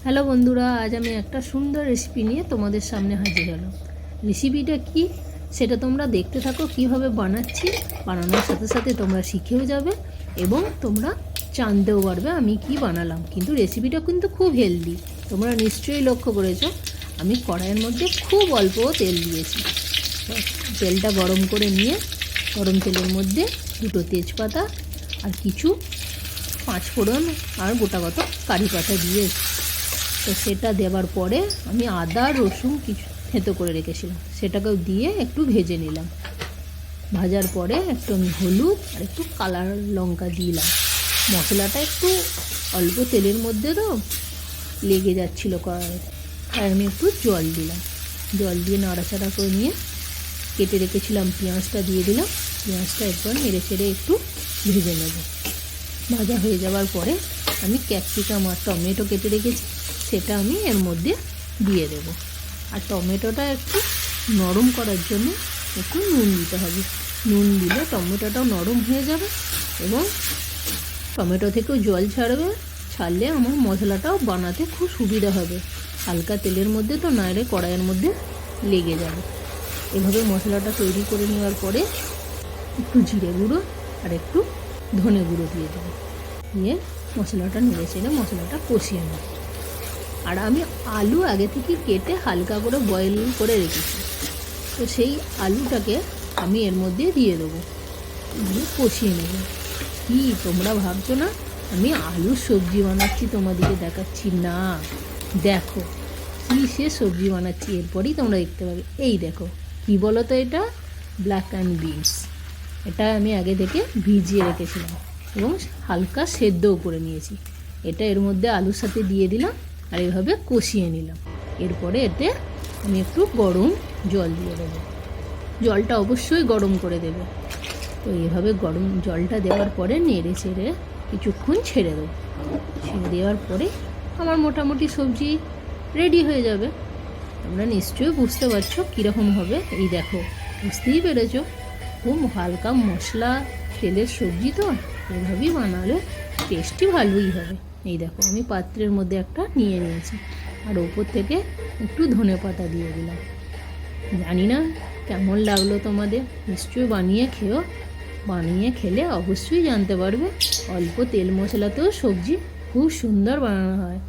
Hello বন্ধুরা, আজ আমি একটা সুন্দর রেসিপি নিয়ে তোমাদের সামনে হাজির হলাম। রেসিপিটা কি সেটা তোমরা দেখতে থাকো, কিভাবে বানাচ্ছি। বানানোর সাথে সাথে তোমরা শিখেও যাবে এবং তোমরা জানতেও পারবে আমি কি বানালাম। কিন্তু রেসিপিটা কিন্তু খুব হেলদি, তোমরা নিশ্চয়ই লক্ষ্য করেছো। আমি কড়াইয়ের মধ্যে খুব অল্প তেল দিয়েছি। তেলটা গরম করে নিয়ে গরম তেলের মধ্যে দুটো তেজপাতা আর কিছু পাঁচফোড়ন আর গোটাগত কারি পাতা দিয়ে, তো সেটা দেওয়ার পরে আমি আদা রসুন কিছু থেঁতো করে রেখেছিলাম, সেটাকেও দিয়ে একটু ভেজে নিলাম। ভাজার পরে একটু আমি হলুদ আর একটু কালার লঙ্কা দিলাম। মশলাটা একটু অল্প তেলের মধ্যে তো লেগে যাচ্ছিলো কড়াইয়ে, তাই আমি একটু জল দিলাম। জল দিয়ে নাড়াচাড়া করে নিয়ে কেটে রেখেছিলাম পেঁয়াজটা দিয়ে দিলাম। পেঁয়াজটা একবার নেড়ে চেড়ে একটু ভেজে নেব। ভাজা হয়ে যাওয়ার পরে আমি ক্যাপসিকাম আর টমেটো কেটে রেখেছি, সেটা আমি এর মধ্যে দিয়ে দেব। আর টমেটোটা একটু নরম করার জন্য একটু নুন দিতে হবে। নুন দিলে টমেটোটাও নরম হয়ে যাবে এবং টমেটো থেকেও জল ছাড়লে আমার মশলাটাও বানাতে খুব সুবিধা হবে। হালকা তেলের মধ্যে তো নাইলে কড়াইয়ের মধ্যে লেগে যাবে। এভাবে মশলাটা তৈরি করে নেওয়ার পরে একটু জিরে গুঁড়ো আর একটু ধনে গুঁড়ো দিয়ে দেবো। দিয়ে মশলাটা নেড়ে চেড়ে মশলাটা কষিয়ে নেব। আর আমি আলু আগে থেকে কেটে হালকা করে বয়েল করে রেখেছি, তো সেই আলুটাকে আমি এর মধ্যে দিয়ে দেবো, দিয়ে কষিয়ে নেব। কি তোমরা ভাবছো না আমি আলুর সবজি বানাচ্ছি, তোমাদেরকে দেখাচ্ছি না। দেখো কী সে সবজি বানাচ্ছি, এরপরই তোমরা দেখতে পাবে। এই দেখো কি বলো তো, এটা ব্ল্যাক অ্যান্ড বিনস। এটা আমি আগে থেকে ভিজিয়ে রেখেছিলাম এবং হালকা সেদ্ধও করে নিয়েছি। এটা এর মধ্যে আলুর সাথে দিয়ে দিলাম আর এভাবে কষিয়ে নিলাম। এরপরে এতে আমি একটু গরম জল দিয়ে দেবো। জলটা অবশ্যই গরম করে দেবে। তো এইভাবে গরম জলটা দেওয়ার পরে নেড়ে চেড়ে কিছুক্ষণ ছেড়ে দেবো। ছেড়ে দেওয়ার পরে আমার মোটামুটি সবজি রেডি হয়ে যাবে। তোমরা নিশ্চয়ই বুঝতে পারছো কীরকম হবে। এই দেখো, বুঝতেই পেরেছো, খুব হালকা মশলা তেলের সবজি তো, এভাবেই বানালে টেস্টি ভালোই হবে। এই দেখো আমি পাত্রের মধ্যে একটা নিয়ে নিয়েছি আর ওপর থেকে একটু ধনে পাতা দিয়ে দিলাম। জানি না কেমন লাগলো তোমাদের, নিশ্চয়ই বানিয়ে খেও। বানিয়ে খেলে অবশ্যই জানতে পারবে অল্প তেল মশলাতেও সবজি খুব সুন্দর বানানো হয়।